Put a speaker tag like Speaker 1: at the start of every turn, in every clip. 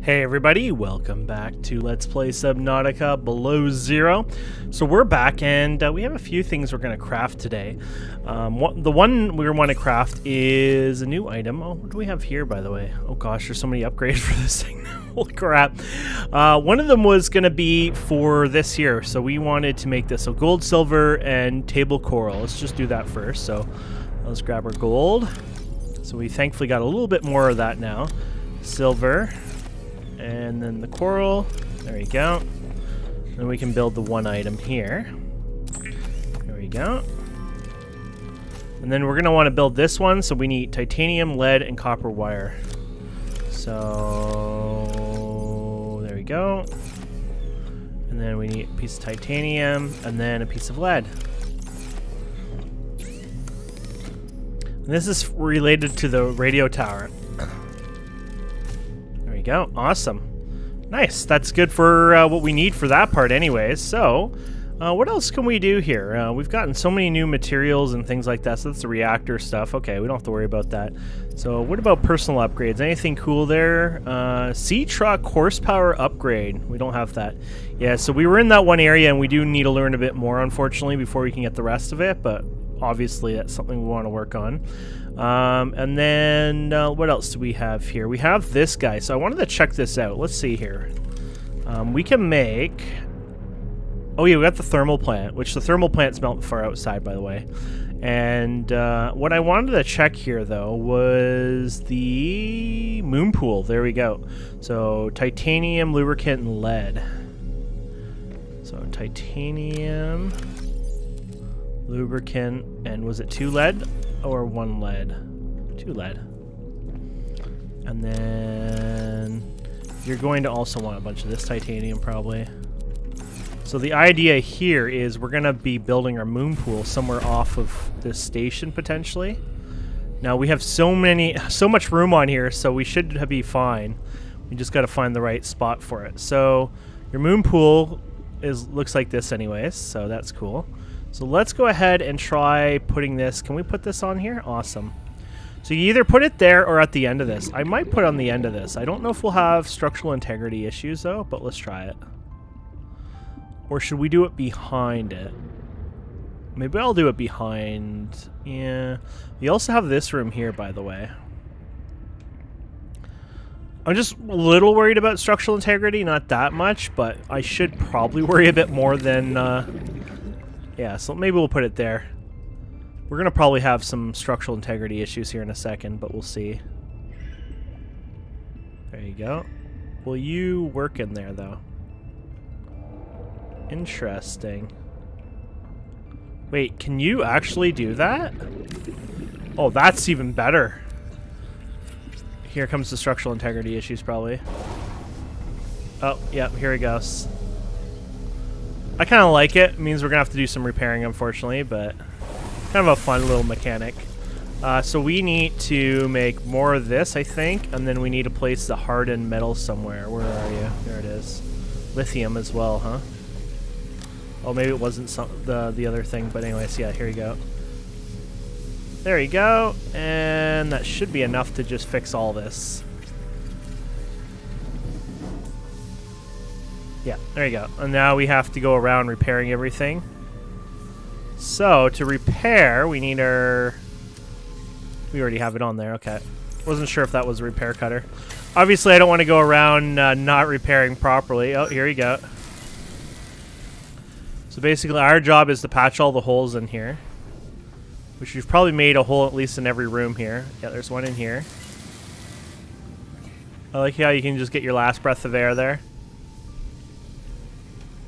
Speaker 1: Hey everybody, welcome back to Let's Play Subnautica Below Zero. So we're back and we have a few things we're going to craft today. The one we want to craft is a new item. Oh, what do we have here, by the way? Oh gosh, there's so many upgrades for this thing. Holy crap. One of them was going to be for this here. So we wanted to make this a gold, silver, and table coral. Let's just do that first. So let's grab our gold. So we thankfully got a little bit more of that now. Silver. And then the coral, there we go. Then we can build the one item here. There we go. And then we're going to want to build this one, so we need titanium, lead, and copper wire. So there we go. And then we need a piece of titanium, and then a piece of lead. And this is related to the radio tower. Go. Awesome. Nice. That's good for what we need for that part anyways. So, what else can we do here? We've gotten so many new materials and things like that. So that's the reactor stuff. Okay, we don't have to worry about that. So what about personal upgrades? Anything cool there? Sea truck horsepower upgrade. We don't have that. Yeah, so we were in that one area and we do need to learn a bit more, unfortunately, before we can get the rest of it. But obviously that's something we want to work on. And then what else do we have here? We have this guy, so I wanted to check this out. Let's see here. We can make... Oh yeah, we got the thermal plant, which the thermal plant's melting far outside, by the way. And what I wanted to check here, though, was the moon pool. There we go. So titanium, lubricant, and lead. So titanium, lubricant, and was it 2 lead? Or 1 lead? 2 lead. And then you're going to also want a bunch of this titanium probably. So the idea here is we're going to be building our moon pool somewhere off of this station potentially. Now we have so much room on here, so we should be fine. We just got to find the right spot for it. So your moon pool looks like this anyways, so that's cool. So let's go ahead and try putting this. Can we put this on here? Awesome. So you either put it there or at the end of this. I might put it on the end of this. I don't know if we'll have structural integrity issues though, but let's try it. Or should we do it behind it? Maybe I'll do it behind. Yeah. We also have this room here, by the way. I'm just a little worried about structural integrity, not that much, but I should probably worry a bit more than... Yeah, so maybe we'll put it there. We're going to probably have some structural integrity issues here in a second, but we'll see. There you go. Will you work in there, though? Interesting. Wait, can you actually do that? Oh, that's even better. Here comes the structural integrity issues, probably. Oh, yeah, here he goes. I kind of like it. It means we're going to have to do some repairing, unfortunately, but kind of a fun little mechanic. So we need to make more of this, I think, and then we need to place the hardened metal somewhere. Where are you? There it is. Lithium as well, huh? Oh, maybe it wasn't the other thing, but anyways, yeah, here you go. There you go, and that should be enough to just fix all this. Yeah, there you go. And now we have to go around repairing everything. So, to repair, we need our... We already have it on there, okay. Wasn't sure if that was a repair cutter. Obviously, I don't want to go around not repairing properly. Oh, here you go. So basically, our job is to patch all the holes in here. Which you've probably made a hole at least in every room here. Yeah, there's one in here. I like how you can just get your last breath of air there.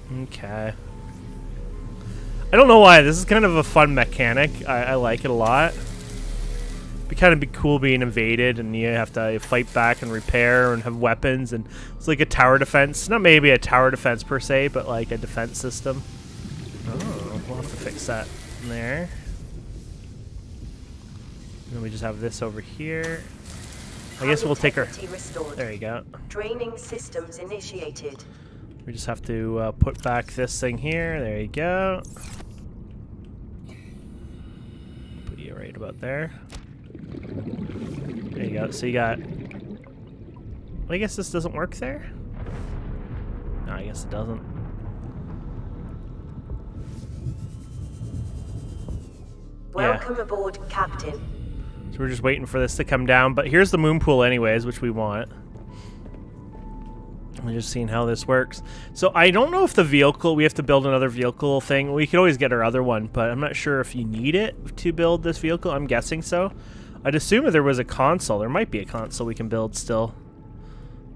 Speaker 1: Okay. I don't know why. This is kind of a fun mechanic. I like it a lot. It'd be kind of cool being invaded and you have to fight back and repair and have weapons, and it's like a tower defense. Not maybe a tower defense per se, but like a defense system. Oh, we'll have to fix that in there. And then we just have this over here. I guess we'll take our... There you go.
Speaker 2: Draining systems initiated.
Speaker 1: We just have to put back this thing here. There you go. Put you right about there. There you go. So you got I guess this doesn't work there? No, I guess it doesn't.
Speaker 2: Welcome aboard, Captain.
Speaker 1: So we're just waiting for this to come down, but here's the moon pool anyways, which we want. I'm just seeing how this works. So I don't know if the vehicle, we have to build another vehicle thing. We could always get our other one, but I'm not sure if you need it to build this vehicle. I'm guessing so. I'd assume if there was a console, there might be a console we can build still.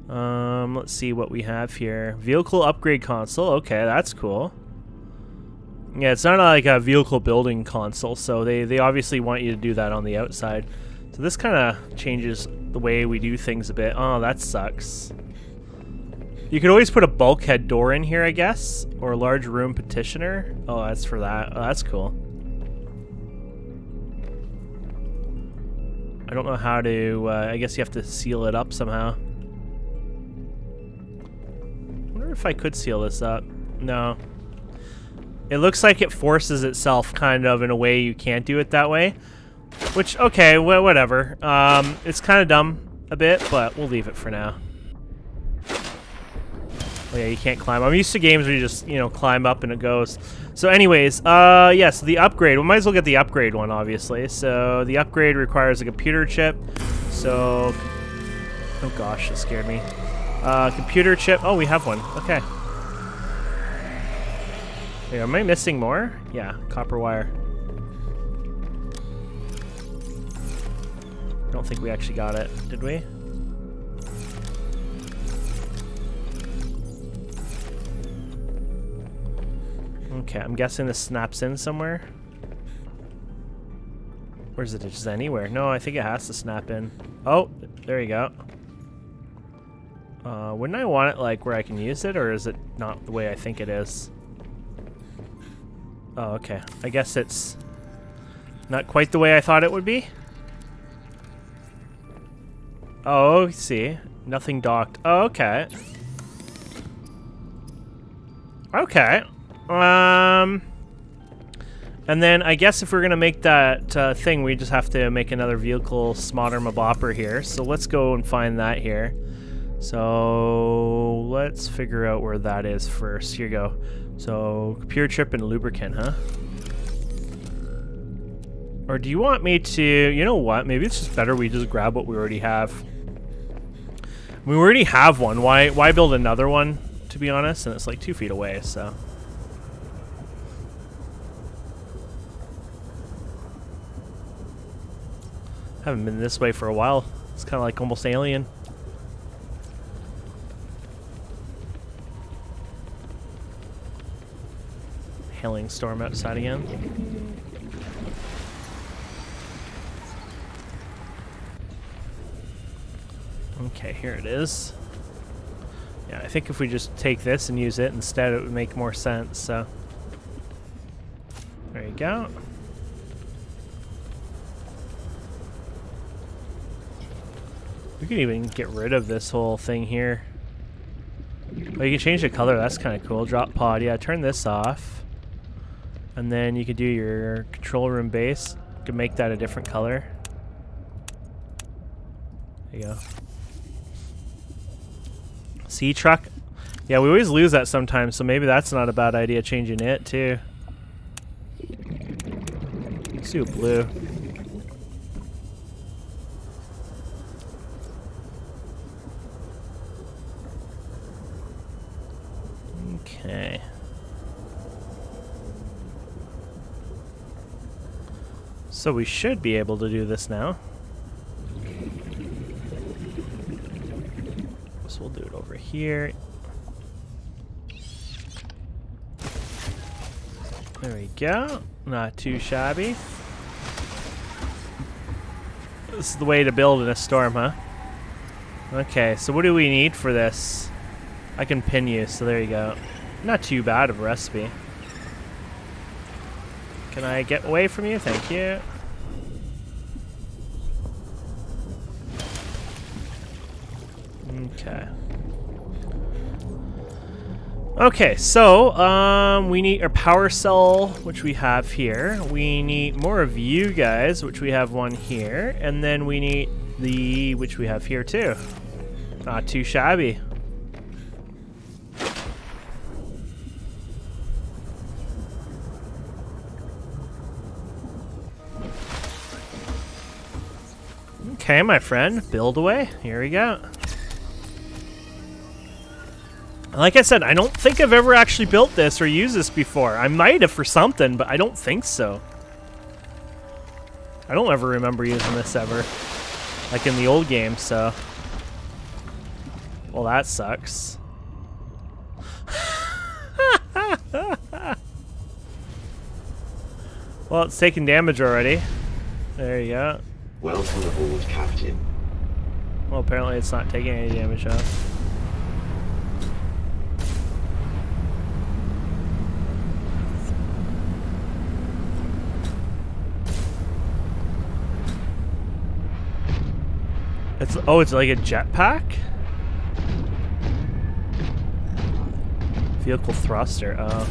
Speaker 1: Let's see what we have here. Vehicle upgrade console. Okay, that's cool. Yeah, it's not like a vehicle building console, so they obviously want you to do that on the outside. So this kind of changes the way we do things a bit. Oh, that sucks. You could always put a bulkhead door in here, I guess, or a large room petitioner. Oh, that's for that. Oh, that's cool. I don't know how to, I guess you have to seal it up somehow. I wonder if I could seal this up. No. It looks like it forces itself kind of in a way you can't do it that way. Which, okay, well, whatever. It's kind of dumb a bit, but we'll leave it for now. Oh yeah, you can't climb. I'm used to games where you just, you know, climb up and it goes. So anyways, yeah, so the upgrade. We might as well get the upgrade one, obviously. So the upgrade requires a computer chip. So, oh gosh, that scared me. Computer chip. Oh, we have one. Okay. Wait, am I missing more? Yeah, copper wire. I don't think we actually got it, did we? Okay, I'm guessing this snaps in somewhere. Or is it just anywhere? No, I think it has to snap in. Oh, there you go. Wouldn't I want it like where I can use it, or is it not the way I think it is? Oh, okay. I guess it's not quite the way I thought it would be. Oh, see. Nothing docked. Oh, okay. Okay. And then I guess if we're gonna make that thing, we just have to make another vehicle smodder bopper here. So let's go and find that here. So let's figure out where that is first. Here you go. So computer chip and lubricant, huh? Or do you want me to? You know what? Maybe it's just better we just grab what we already have. We already have one. Why build another one? To be honest, and it's like 2 feet away, so. Haven't been this way for a while. It's kind of like almost alien. Hailing storm outside again. Okay, here it is. Yeah, I think if we just take this and use it instead, it would make more sense, so. There you go. We could even get rid of this whole thing here. Oh, you can change the color. That's kind of cool. Drop pod. Yeah, turn this off. And then you could do your control room base. You can make that a different color. There you go. Sea truck. Yeah, we always lose that sometimes, so maybe that's not a bad idea, changing it too. Let's do blue. Okay. So we should be able to do this now. So we'll do it over here. There we go. Not too shabby. This is the way to build in a storm, huh? Okay, so what do we need for this? I can pin you, so there you go. Not too bad of a recipe. Can I get away from you? Thank you. Okay. Okay, so we need our power cell, which we have here. We need more of you guys, which we have one here, and then we need the which we have here too. Not too shabby. Okay, my friend, build away. Here we go. Like I said, I don't think I've ever actually built this or used this before. I might have for something, but I don't think so. I don't ever remember using this ever. Like in the old game, so. Well, that sucks. Well, it's taking damage already. There you go.
Speaker 3: Welcome aboard, Captain.
Speaker 1: Well, apparently it's not taking any damage off. It's like a jetpack? Vehicle thruster, oh.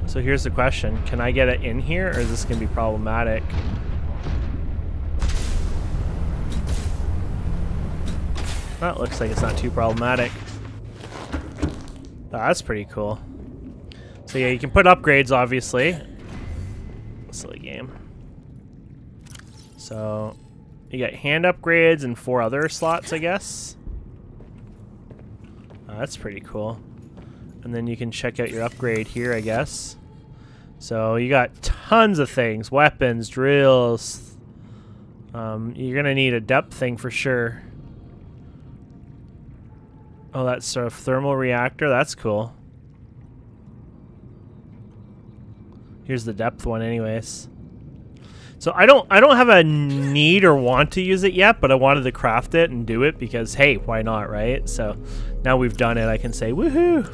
Speaker 1: So here's the question. Can I get it in here, or is this going to be problematic? That looks like it's not too problematic. Oh, that's pretty cool. So yeah, you can put upgrades, obviously. Silly game. So you got hand upgrades and 4 other slots, I guess. Oh, that's pretty cool. And then you can check out your upgrade here, I guess. So you got tons of things. Weapons, drills. You're gonna need a depth thing for sure. Oh, that's a thermal reactor. That's cool. Here's the depth one anyways. So I don't have a need or want to use it yet, but I wanted to craft it and do it because, hey, why not, right? So now we've done it, I can say, woohoo!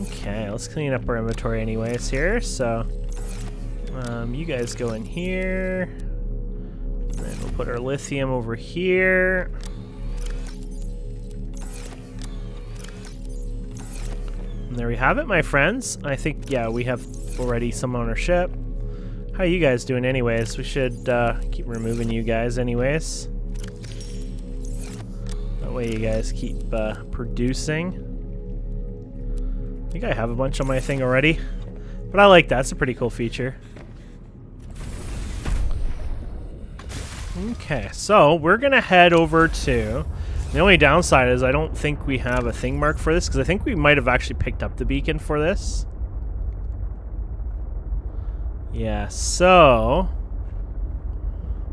Speaker 1: Okay, let's clean up our inventory anyways here. So you guys go in here. And then we'll put our lithium over here. And there we have it, my friends. I think, yeah, we have already some ownership. How you guys doing anyways? We should keep removing you guys anyways. That way you guys keep producing. I think I have a bunch on my thing already. But I like that. It's a pretty cool feature. Okay, so we're going to head over to... The only downside is I don't think we have a thing marked for this, because I think we might have actually picked up the beacon for this. Yeah, so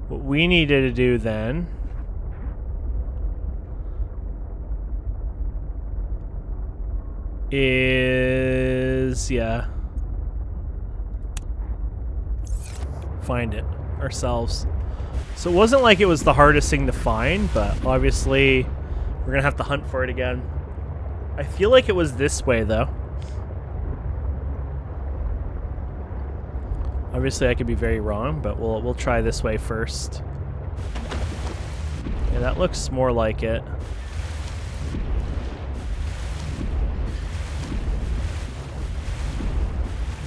Speaker 1: what we needed to do then is, yeah, find it ourselves. So it wasn't like it was the hardest thing to find, but obviously we're gonna have to hunt for it again. I feel like it was this way though. Obviously I could be very wrong, but we'll try this way first. Yeah, that looks more like it.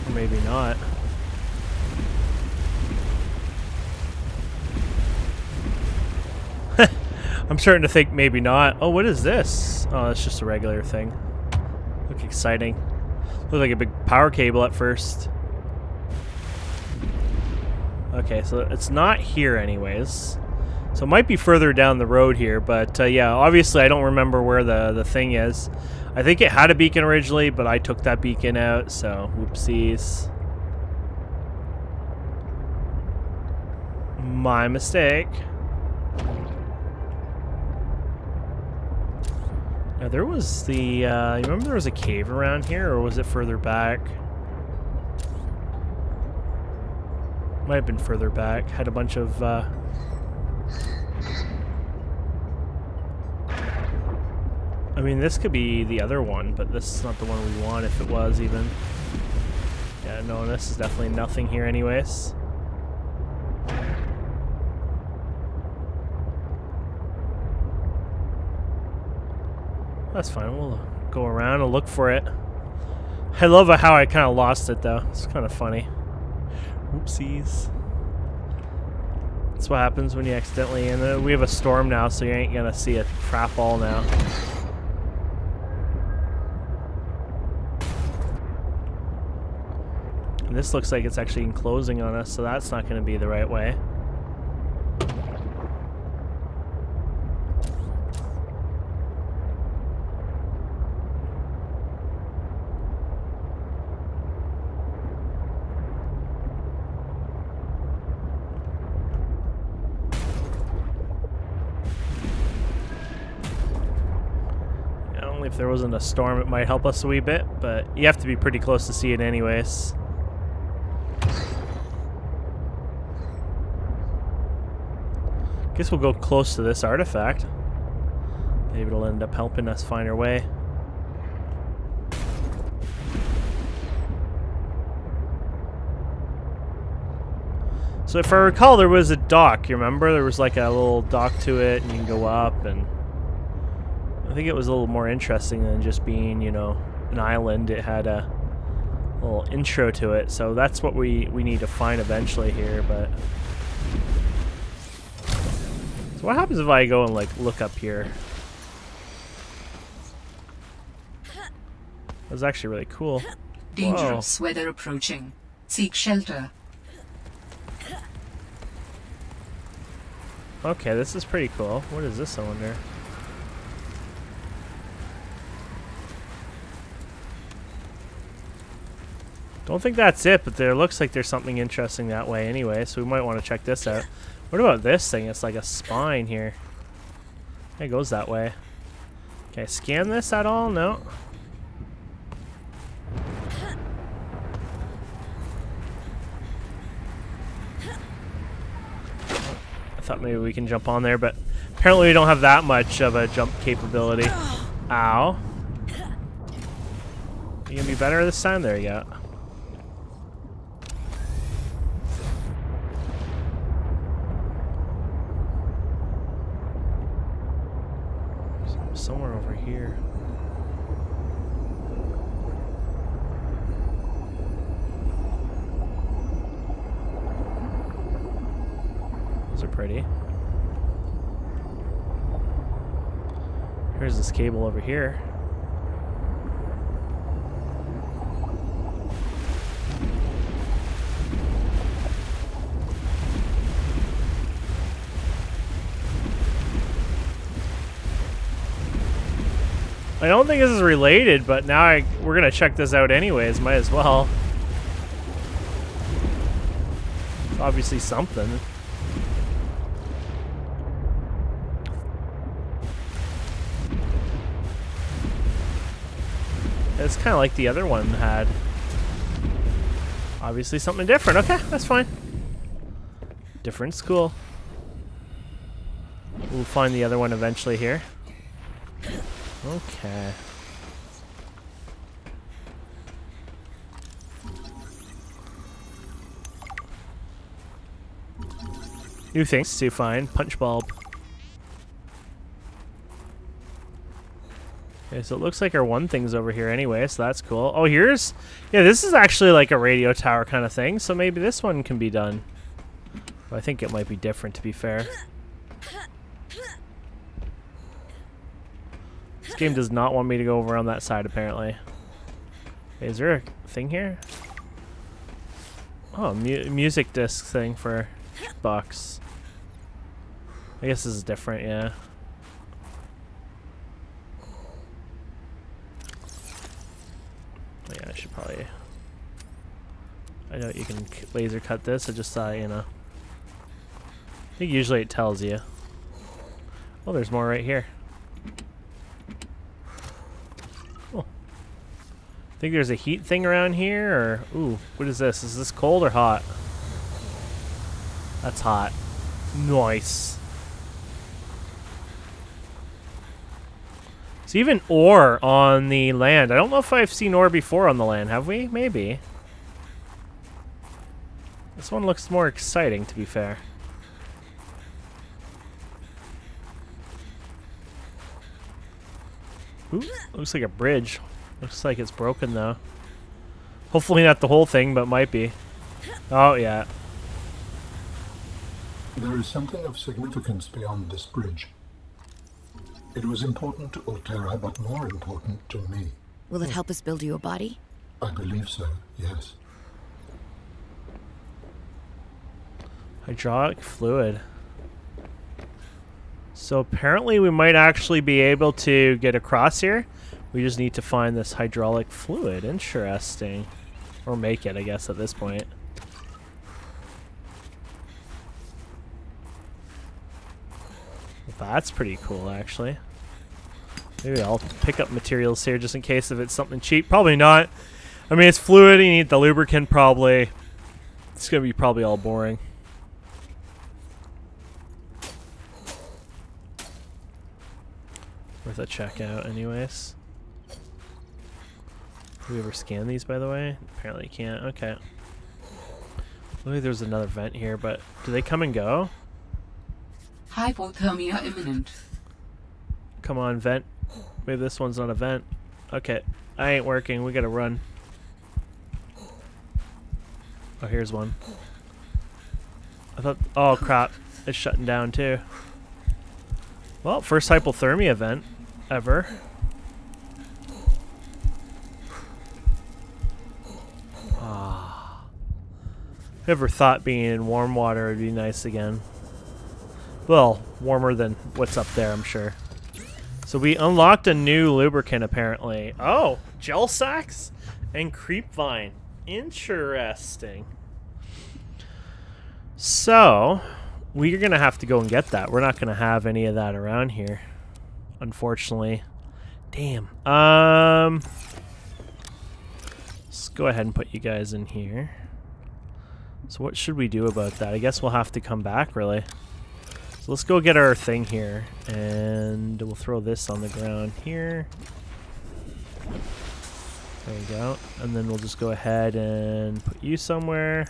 Speaker 1: Or maybe not. I'm starting to think maybe not. Oh, what is this? Oh, it's just a regular thing. Look exciting. Look like a big power cable at first. Okay, so it's not here anyways. So it might be further down the road here, but yeah, obviously I don't remember where the thing is. I think it had a beacon originally, but I took that beacon out, so whoopsies. My mistake. Now there was the, you remember there was a cave around here, or was it further back? Might have been further back. Had a bunch of, I mean, this could be the other one, but this is not the one we want if it was even. Yeah, no, this is definitely nothing here anyways. That's fine, we'll go around and look for it. I love how I kind of lost it though. It's kind of funny. Oopsies. That's what happens when you accidentally, and we have a storm now, so you ain't gonna see a crap all now. And this looks like it's actually enclosing on us, so that's not gonna be the right way. If there wasn't a storm, it might help us a wee bit, but you have to be pretty close to see it anyways. Guess we'll go close to this artifact. Maybe it'll end up helping us find our way. So if I recall, there was a dock, you remember? There was like a little dock to it, and you can go up, and I think it was a little more interesting than just being, you know, an island. It had a little intro to it, so that's what we need to find eventually here. But so what happens if I go and like look up here? That's actually really cool.
Speaker 4: Dangerous weather approaching. Seek shelter.
Speaker 1: Okay, this is pretty cool. What is this, I wonder? Don't think that's it, but there looks like there's something interesting that way anyway, so we might want to check this out. What about this thing? It's like a spine here. It goes that way. Can I scan this at all? No. I thought maybe we can jump on there, but apparently we don't have that much of a jump capability. Ow. You gonna be better this time? There you go. Somewhere over here. Those are pretty. Here's this cable over here. I don't think this is related, but now we're gonna check this out anyways. Might as well. It's obviously something. It's kind of like the other one had. Obviously something different. Okay, that's fine. Different's cool. We'll find the other one eventually here. Okay. New things to find. Punch bulb. Okay, so it looks like our one thing's over here anyway, so that's cool. Oh, here's... Yeah, this is actually like a radio tower kind of thing, so maybe this one can be done. Well, I think it might be different, to be fair. This game does not want me to go over on that side, apparently. Okay, is there a thing here? Oh, music disc thing for Xbox. I guess this is different, yeah. Yeah, I should probably... I know you can laser cut this, I just thought, you know. I think usually it tells you. Oh, there's more right here. Oh. I think there's a heat thing around here, or... Ooh, what is this? Is this cold or hot? That's hot. Nice. It's even ore on the land. I don't know if I've seen ore before on the land. Have we? Maybe. This one looks more exciting, to be fair. Ooh, looks like a bridge. Looks like it's broken, though. Hopefully not the whole thing, but might be. Oh, yeah.
Speaker 5: There is something of significance beyond this bridge. It was important to Ultera, but more important to me.
Speaker 6: Will it help us build you a body?
Speaker 5: I believe so, yes.
Speaker 1: Hydraulic fluid. So apparently we might actually be able to get across here. We just need to find this hydraulic fluid. Interesting. Or make it, I guess, at this point. That's pretty cool, actually. Maybe I'll pick up materials here just in case if it's something cheap. Probably not. I mean, it's fluid. You need the lubricant, probably. It's going to be probably all boring. Worth a check out, anyways. Do we ever scan these, by the way? Apparently you can't. Okay. Maybe there's another vent here, but do they come and go?
Speaker 4: Hypothermia imminent.
Speaker 1: Come on, vent. Maybe this one's not a vent. Okay. I ain't working. We gotta run. Oh, here's one. I thought... Oh, crap. It's shutting down, too. Well, first hypothermia vent ever. Ah. Whoever thought being in warm water would be nice again. Well, warmer than what's up there, I'm sure. So we unlocked a new lubricant, apparently. Oh, gel sacks and creep vine. Interesting. So, we're going to have to go and get that. We're not going to have any of that around here, unfortunately. Damn. Let's go ahead and put you guys in here. So what should we do about that? I guess we'll have to come back, really. So let's go get our thing here, and we'll throw this on the ground here. There we go. And then we'll just go ahead and put you somewhere.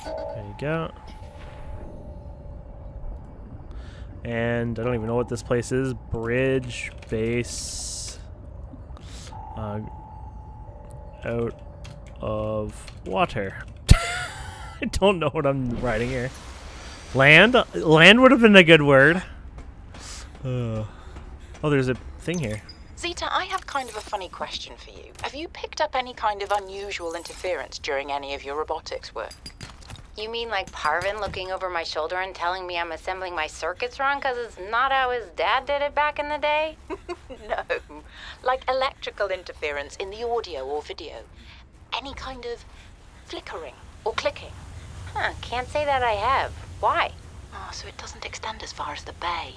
Speaker 1: There you go. And I don't even know what this place is. Bridge, base, out of water. I don't know what I'm writing here. Land? Land would have been a good word. Oh, there's a thing here.
Speaker 7: Zeta, I have kind of a funny question for you. Have you picked up any kind of unusual interference during any of your robotics work?
Speaker 8: You mean like Parvin looking over my shoulder and telling me I'm assembling my circuits wrong because it's not how his dad did it back in the day?
Speaker 7: No. Like electrical interference in the audio or video. Any kind of flickering or clicking.
Speaker 8: Huh, can't say that I have. Why?
Speaker 7: Oh, so it doesn't extend as far as the bay.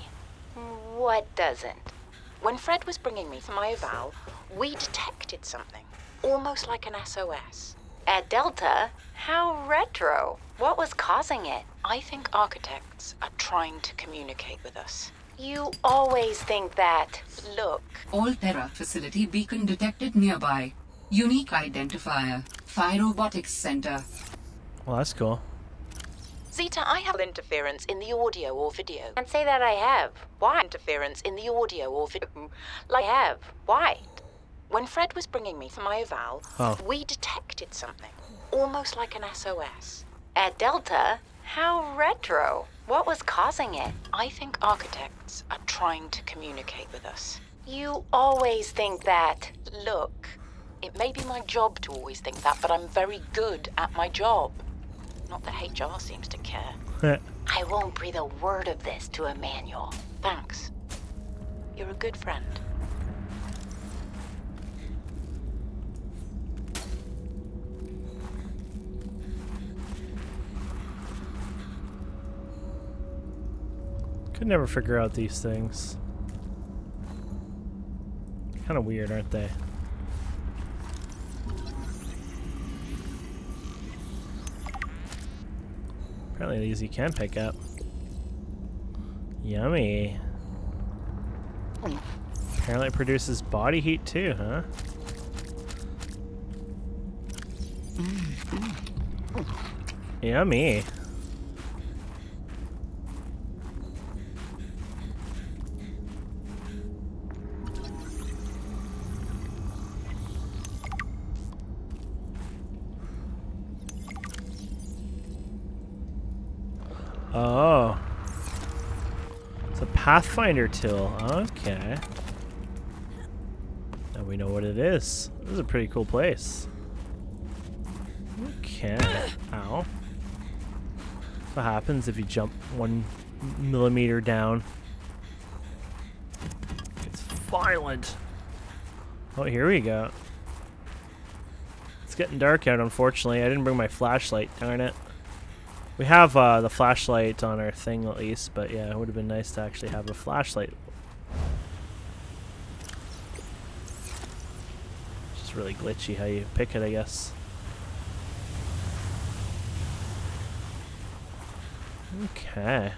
Speaker 8: What doesn't?
Speaker 7: When Fred was bringing me for my eval, we detected something. Almost like an SOS.
Speaker 8: At Delta? How retro. What was causing it?
Speaker 7: I think architects are trying to communicate with us.
Speaker 8: You always think that.
Speaker 7: Look.
Speaker 4: Ultera facility beacon detected nearby. Unique identifier. Phi Robotics Center.
Speaker 1: Well, that's cool.
Speaker 7: Zeta, I have interference in the audio or video.
Speaker 8: Can't say that I have. Why?
Speaker 7: Interference in the audio or video.
Speaker 8: I have. Why?
Speaker 7: When Fred was bringing me for my eval, we detected something. Almost like an SOS.
Speaker 8: At Delta? How retro. What was causing it?
Speaker 7: I think architects are trying to communicate with us.
Speaker 8: You always think that.
Speaker 7: Look, it may be my job to always think that, but I'm very good at my job. Not that HR seems to care.
Speaker 8: I won't breathe a word of this to Emmanuel.
Speaker 7: Thanks. You're a good friend.
Speaker 1: Could never figure out these things. Kind of weird, aren't they? Apparently these you can pick up. Yummy. Apparently it produces body heat too, huh? Yummy. Oh. It's a Pathfinder tool. Okay. Now we know what it is. This is a pretty cool place. Okay. Ow. What happens if you jump 1 millimeter down? It's violent. Oh, here we go. It's getting dark out, unfortunately. I didn't bring my flashlight, darn it. We have the flashlight on our thing at least, but yeah, it would have been nice to actually have a flashlight. It's just really glitchy how you pick it, I guess. Okay.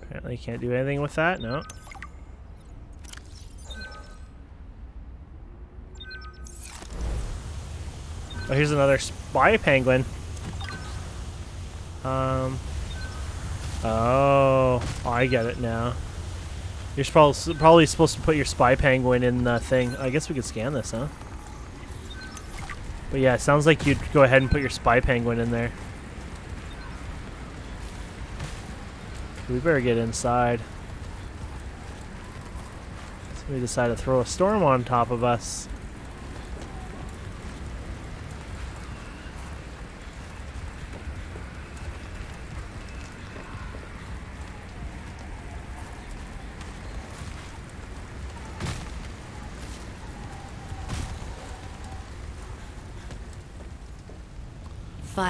Speaker 1: Apparently can't do anything with that, no. Oh, here's another spy penguin. Oh, I get it now. You're probably supposed to put your spy penguin in the thing. I guess we could scan this, huh? But yeah, it sounds like you'd go ahead and put your spy penguin in there. We better get inside. Somebody decided to throw a storm on top of us.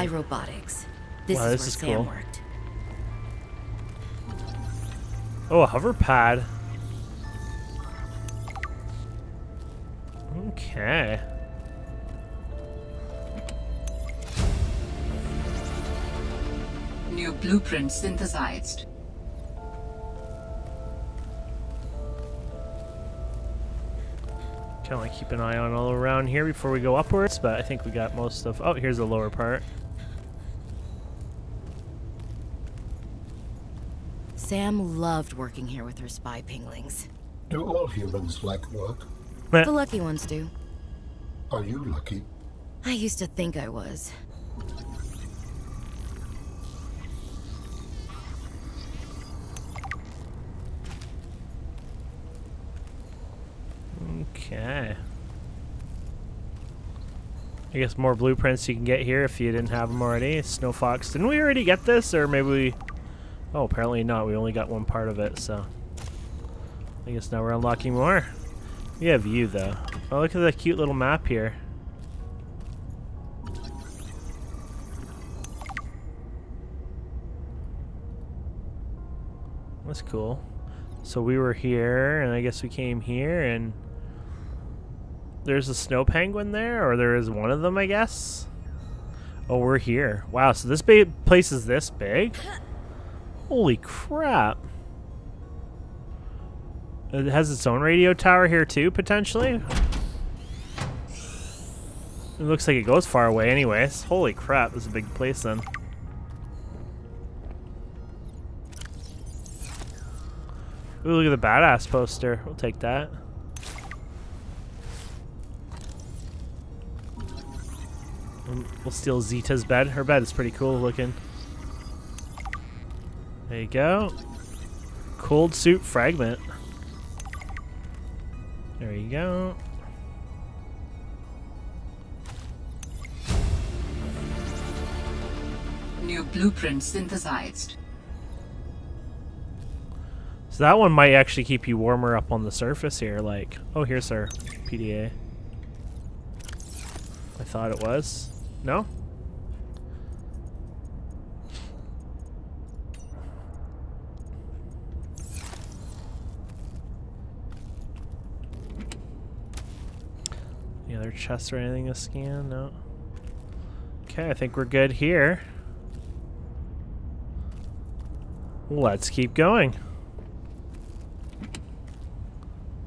Speaker 6: Robotics. This
Speaker 1: Wow,
Speaker 6: is
Speaker 1: this
Speaker 6: where
Speaker 1: is
Speaker 6: Sam
Speaker 1: cool.
Speaker 6: worked.
Speaker 1: Oh, a hover pad. Okay.
Speaker 4: New blueprint synthesized.
Speaker 1: Kind of like keep an eye on all around here before we go upwards, but I think we got most of... Oh, here's the lower part.
Speaker 6: Sam loved working here with her spy pinglings.
Speaker 5: Do all humans like work?
Speaker 6: The lucky ones do.
Speaker 5: Are you lucky?
Speaker 6: I used to think I was.
Speaker 1: Okay. I guess more blueprints you can get here if you didn't have them already. Snow Fox. Didn't we already get this? Or maybe we... Oh, apparently not. We only got one part of it, so... I guess now we're unlocking more. We have you, though. Oh, look at that cute little map here. That's cool. So we were here, and I guess we came here, and... There's a snow penguin there, or there is one of them, I guess. Oh, we're here. Wow, so this place is this big? Holy crap. It has its own radio tower here too, potentially. It looks like it goes far away anyways. Holy crap, this is a big place then. Ooh, look at the badass poster. We'll take that. We'll steal Zita's bed. Her bed is pretty cool looking. There you go. Cold suit fragment. There you go.
Speaker 4: New blueprint synthesized.
Speaker 1: So that one might actually keep you warmer up on the surface here. Like, oh, here's our PDA. I thought it was. No? other chests or anything to scan? No. Okay, I think we're good here. Let's keep going.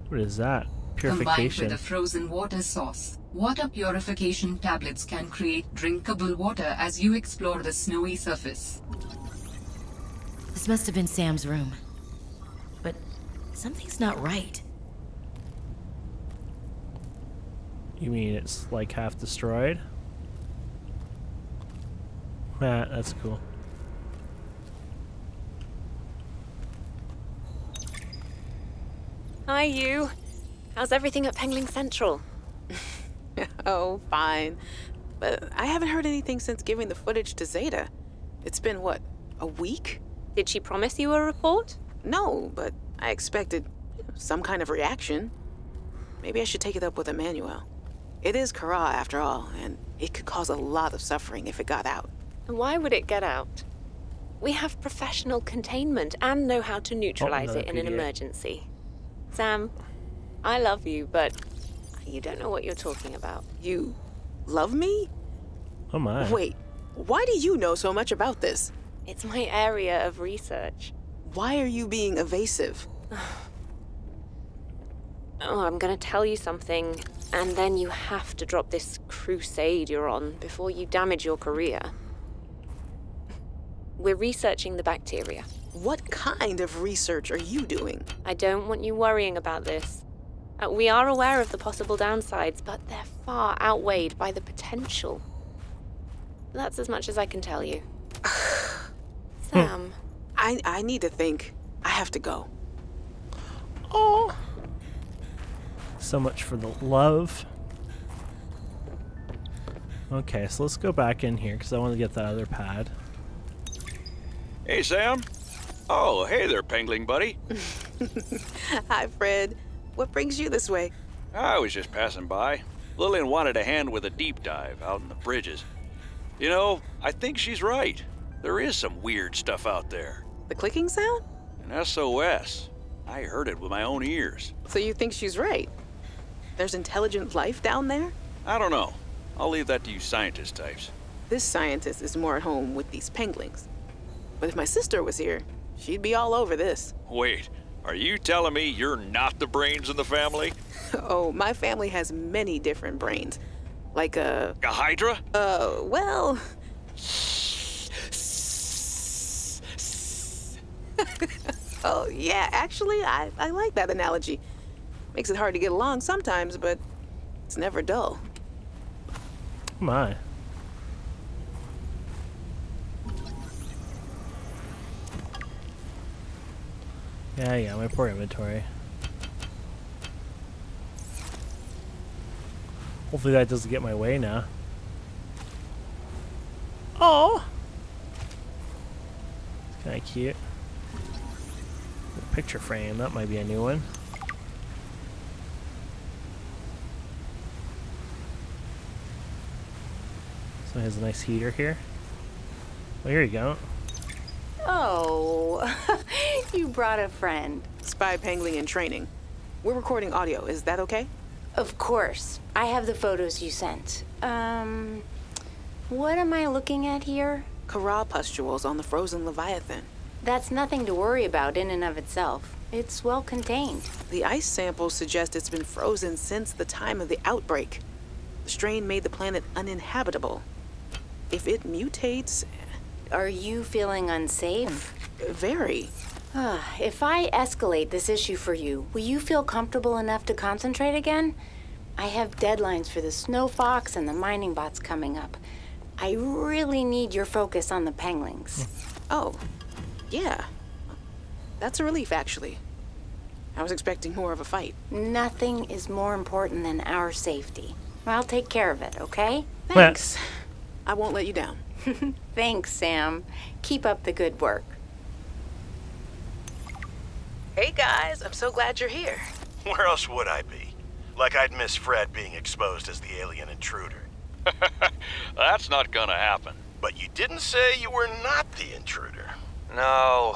Speaker 1: What is that?
Speaker 4: Combined
Speaker 1: Purification.
Speaker 4: with a frozen water source, water purification tablets can create drinkable water as you explore the snowy surface.
Speaker 6: This must have been Sam's room. But something's not right.
Speaker 1: You mean it's like half destroyed? Ah, that's cool.
Speaker 9: Hi, you. How's everything at Pengling Central?
Speaker 10: Oh, fine. But I haven't heard anything since giving the footage to Zeta. It's been, what, a week?
Speaker 9: Did she promise you a report?
Speaker 10: No, but I expected some kind of reaction. Maybe I should take it up with Emmanuel. It is Kara, after all, and it could cause a lot of suffering if it got out.
Speaker 9: And why would it get out? We have professional containment and know how to neutralize it in an
Speaker 1: PDA.
Speaker 9: emergency. Sam, I love you, but you don't know what you're talking about.
Speaker 10: You love me?
Speaker 1: Oh my.
Speaker 10: Wait, why do you know so much about this?
Speaker 9: It's my area of research.
Speaker 10: Why are you being evasive?
Speaker 9: Oh, I'm gonna tell you something, and then you have to drop this crusade you're on before you damage your career. We're researching the bacteria.
Speaker 10: What kind of research are you doing?
Speaker 9: I don't want you worrying about this. We are aware of the possible downsides, but they're far outweighed by the potential. That's as much as I can tell you. Sam.
Speaker 10: I need to think. I have to go.
Speaker 1: Oh. So much for the love. Okay, so let's go back in here because I want to get that other pad.
Speaker 11: Hey, Sam. Oh, hey there, Pengling buddy.
Speaker 10: Hi, Fred. What brings you this way?
Speaker 11: I was just passing by. Lillian wanted a hand with a deep dive out in the bridges. You know, I think she's right. There is some weird stuff out there.
Speaker 10: The clicking sound?
Speaker 11: An SOS. I heard it with my own ears.
Speaker 10: So you think she's right? There's intelligent life down there?
Speaker 11: I don't know. I'll leave that to you scientist types.
Speaker 10: This scientist is more at home with these penglings. But if my sister was here, she'd be all over this.
Speaker 11: Wait, are you telling me you're not the brains in the family?
Speaker 10: Oh, my family has many different brains. Like a
Speaker 11: Hydra?
Speaker 10: Well... Oh, yeah, actually, I like that analogy. Makes it hard to get along sometimes, but it's never dull.
Speaker 1: My. Yeah, my poor inventory. Hopefully that doesn't get my way now. Oh, it's kind of cute. Picture frame, that might be a new one. So it has a nice heater here. Well, here you go.
Speaker 8: Oh, you brought a friend.
Speaker 10: Spy pangling in training. We're recording audio, is that okay?
Speaker 8: Of course. I have the photos you sent. What am I looking at here?
Speaker 10: Kara pustules on the frozen Leviathan.
Speaker 8: That's nothing to worry about in and of itself. It's well contained.
Speaker 10: The ice samples suggest it's been frozen since the time of the outbreak. The strain made the planet uninhabitable. If it mutates...
Speaker 8: Are you feeling unsafe?
Speaker 10: Very.
Speaker 8: If I escalate this issue for you, will you feel comfortable enough to concentrate again? I have deadlines for the Snow Fox and the mining bots coming up. I really need your focus on the penglings.
Speaker 10: Oh, yeah. That's a relief, actually. I was expecting more of a fight.
Speaker 8: Nothing is more important than our safety. I'll take care of it, okay?
Speaker 10: Thanks. I won't let you down.
Speaker 8: Thanks, Sam. Keep up the good work.
Speaker 10: Hey, guys. I'm so glad you're here.
Speaker 12: Where else would I be? Like I'd miss Fred being exposed as the alien intruder.
Speaker 11: That's not gonna happen.
Speaker 12: But you didn't say you were not the intruder.
Speaker 13: No,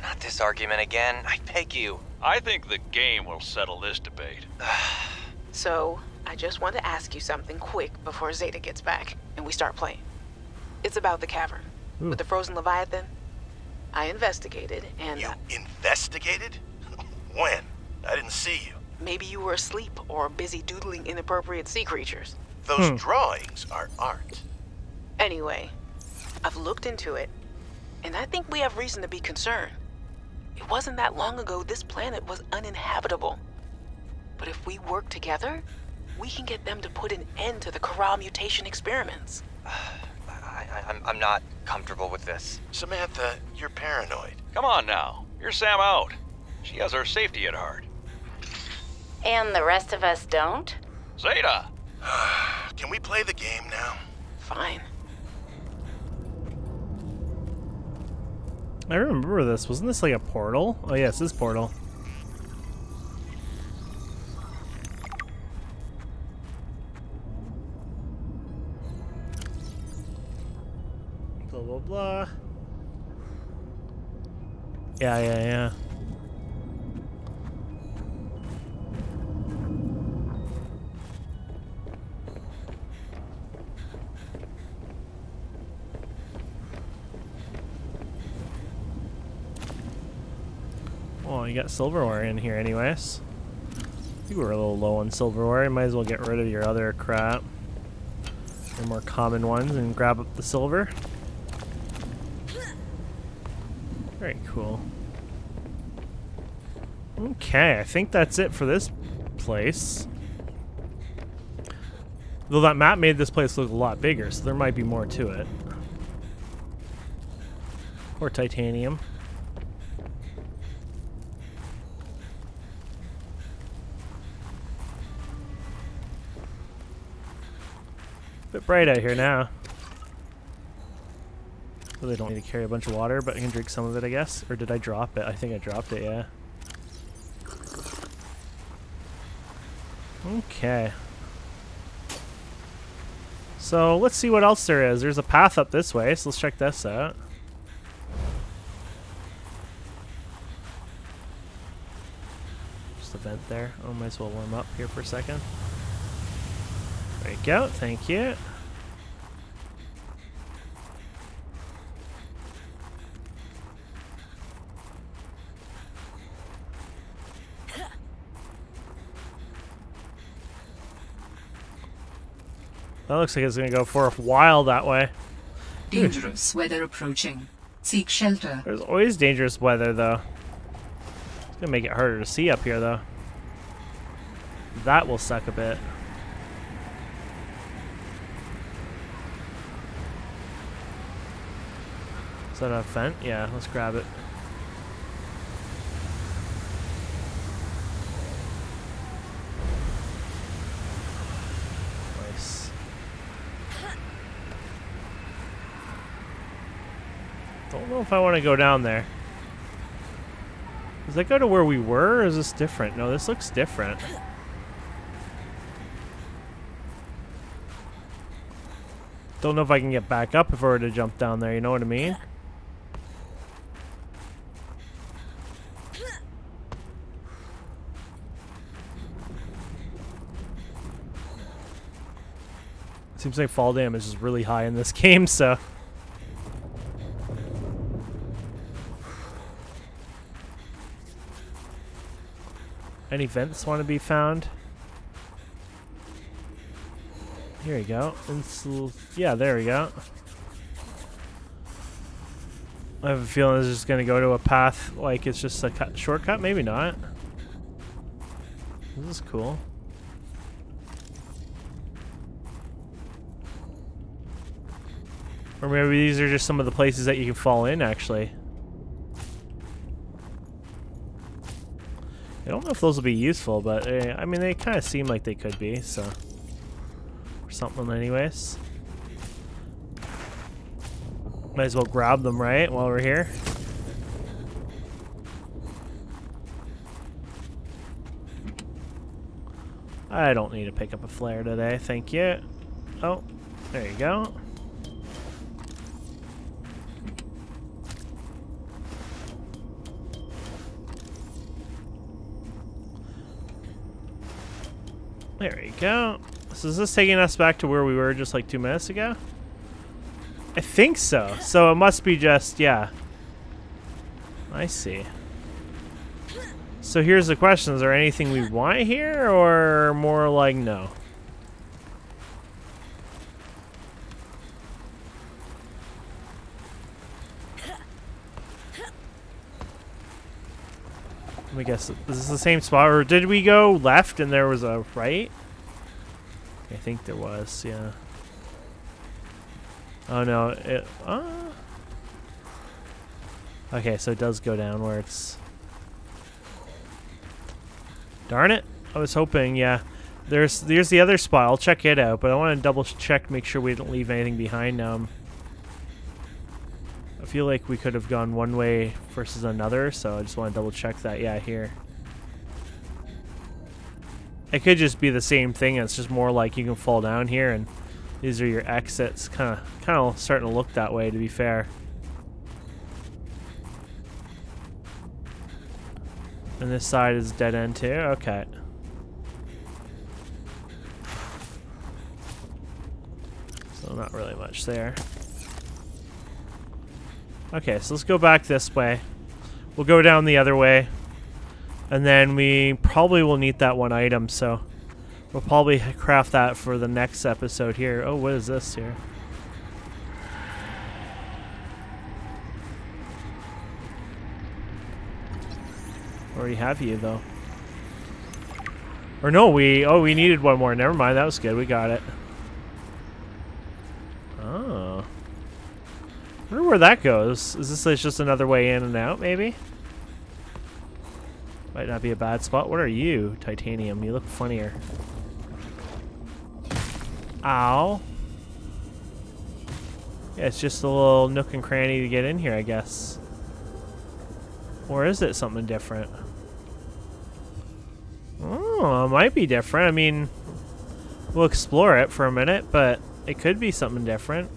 Speaker 13: not this argument again. I beg you.
Speaker 11: I think the game will settle this debate.
Speaker 10: So, I just want to ask you something quick before Zeta gets back and we start playing. It's about the cavern. With the frozen Leviathan. I investigated and...
Speaker 12: You investigated? When? I didn't see you.
Speaker 10: Maybe you were asleep or busy doodling inappropriate sea creatures.
Speaker 12: Those drawings are art.
Speaker 10: Anyway, I've looked into it, and I think we have reason to be concerned. It wasn't that long ago this planet was uninhabitable. But if we work together, we can get them to put an end to the Kara mutation experiments.
Speaker 13: I'm not comfortable with this.
Speaker 12: Samantha, you're paranoid.
Speaker 11: Come on now. You're Sam out. She has our safety at heart.
Speaker 8: And the rest of us don't?
Speaker 11: Zeta!
Speaker 12: Can we play the game now?
Speaker 10: Fine.
Speaker 1: I remember this. Wasn't this like a portal? Oh yes, this portal. Blah blah blah. Yeah. Oh, you got silverware in here anyways. I think we're a little low on silverware. You might as well get rid of your other crap. The more common ones and grab up the silver. Very cool. Okay, I think that's it for this place. Though that map made this place look a lot bigger, so there might be more to it. Or titanium. Bit bright out here now. Really don't need to carry a bunch of water, but I can drink some of it, I guess. Or did I drop it? I think I dropped it, yeah. Okay. So let's see what else there is. There's a path up this way, so let's check this out. Just a vent there. Oh, might as well warm up here for a second. There you go, thank you. That looks like it's going to go for a while that way.
Speaker 4: Dangerous weather approaching. Seek shelter.
Speaker 1: There's always dangerous weather, though. It's going to make it harder to see up here, though. That will suck a bit. Is that a vent? Yeah, let's grab it. Don't know if I want to go down there. Does that go to where we were, or is this different? No, this looks different. Don't know if I can get back up if I were to jump down there, you know what I mean? Seems like fall damage is really high in this game, so... Any vents want to be found? Here we go. Yeah, there we go. I have a feeling this is just going to go to a path like it's just a shortcut. Maybe not. This is cool. Or maybe these are just some of the places that you can fall in, actually. I don't know if those will be useful, but I mean, they kind of seem like they could be, so. Or something anyways. Might as well grab them, right, while we're here. I don't need to pick up a flare today, thank you. Oh, there you go. There we go. So is this taking us back to where we were just like 2 minutes ago? I think so. So it must be just, yeah. I see. So here's the question. Is there anything we want here, or more like no? Let me guess. Is this the same spot, or did we go left and there was a right? I think there was, yeah. Oh no, it... Okay, so it does go downwards. Darn it. I was hoping, yeah. There's the other spot. I'll check it out, but I want to double check, make sure we don't leave anything behind now. I feel like we could have gone one way versus another, so I just want to double check that. Yeah, here. It could just be the same thing. It's just more like you can fall down here, and these are your exits. Kind of starting to look that way, to be fair. And this side is dead end too. Okay. So not really much there. Okay, so let's go back this way. We'll go down the other way. And then we probably will need that one item, so we'll probably craft that for the next episode here. Oh, what is this here? Already have you, though. Or no, we needed one more. Never mind, that was good. We got it. Oh. I wonder where that goes. Is this just another way in and out, maybe? Might not be a bad spot. What are you, Titanium? You look funnier. Ow. Yeah, it's just a little nook and cranny to get in here, I guess. Or is it something different? Oh, it might be different. I mean, we'll explore it for a minute, but it could be something different.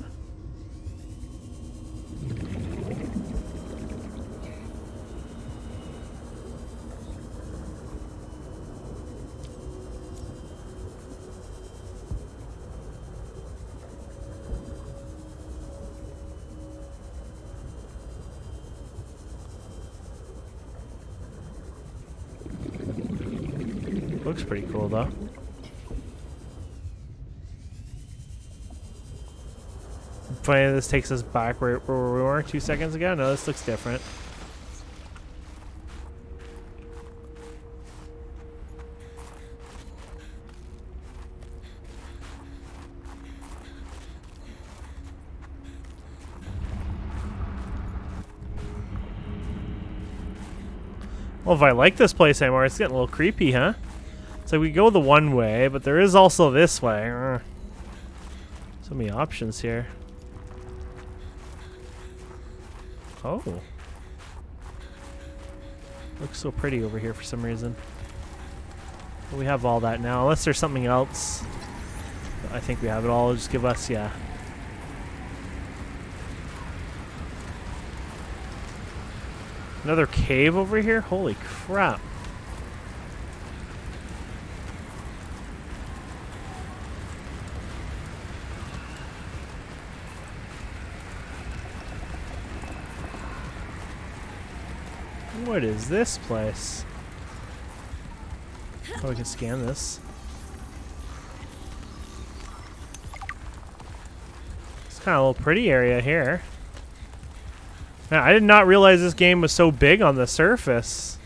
Speaker 1: Looks pretty cool, though. Funny, this takes us back where we were 2 seconds ago. No, this looks different. Well, if I like this place anymore, it's getting a little creepy, huh? So we go the one way, but there is also this way. So many options here. Oh. Looks so pretty over here for some reason. But we have all that now, unless there's something else. I think we have it all. Just give us, yeah. Another cave over here? Holy crap. What is this place? Oh, we can scan this. It's kind of a little pretty area here. Man, I did not realize this game was so big on the surface.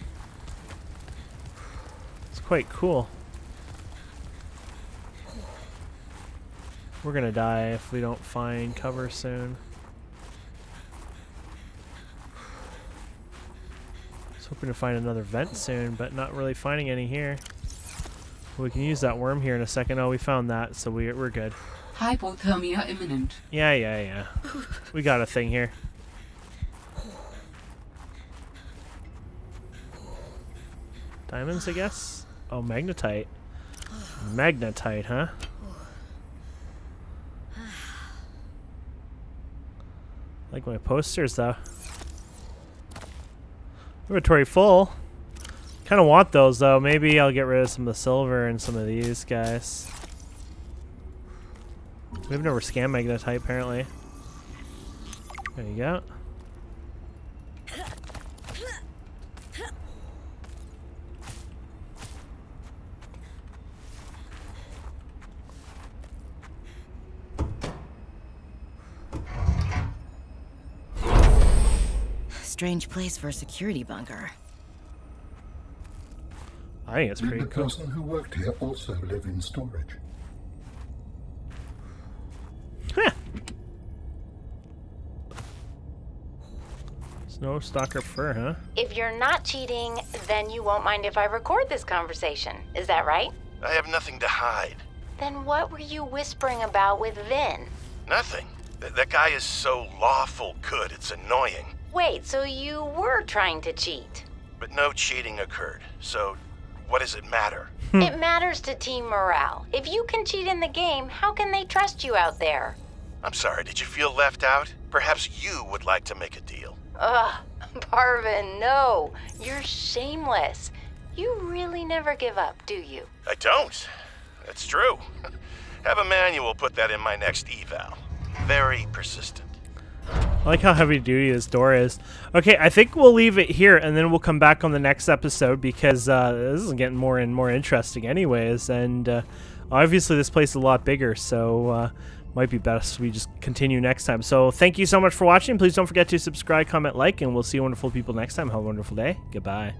Speaker 1: It's quite cool. We're gonna die if we don't find cover soon. Hoping to find another vent soon, but not really finding any here. We can use that worm here in a second. Oh, we found that, so we're good.
Speaker 4: Hypothermia imminent.
Speaker 1: Yeah. We got a thing here. Diamonds, I guess? Oh, magnetite. Magnetite, huh? Like my posters, though. Inventory full. Kind of want those though. Maybe I'll get rid of some of the silver and some of these guys. We've never scanned magnetite apparently. There you go.
Speaker 6: Strange place for a security bunker.
Speaker 1: I think it's pretty
Speaker 5: The
Speaker 1: cool.
Speaker 5: person who worked here also lived in storage.
Speaker 1: Snow stalker fur, huh?
Speaker 8: If you're not cheating, then you won't mind if I record this conversation. Is that right?
Speaker 12: I have nothing to hide.
Speaker 8: Then what were you whispering about with Vin?
Speaker 12: Nothing. That guy is so lawful good, it's annoying.
Speaker 8: Wait, so you were trying to cheat?
Speaker 12: But no cheating occurred, so what does it matter?
Speaker 8: It matters to team morale. If you can cheat in the game, how can they trust you out there?
Speaker 12: I'm sorry, did you feel left out? Perhaps you would like to make a deal.
Speaker 8: Ugh, Parvin, no. You're shameless. You really never give up, do you?
Speaker 12: I don't. That's true. Have a manual put that in my next eval. Very persistent.
Speaker 1: I like how heavy duty this door is. Okay, I think we'll leave it here, and then we'll come back on the next episode because this is getting more and more interesting anyways, and obviously this place is a lot bigger, so might be best we just continue next time. So thank you so much for watching. Please don't forget to subscribe, comment, like, and we'll see you wonderful people next time. Have a wonderful day. Goodbye.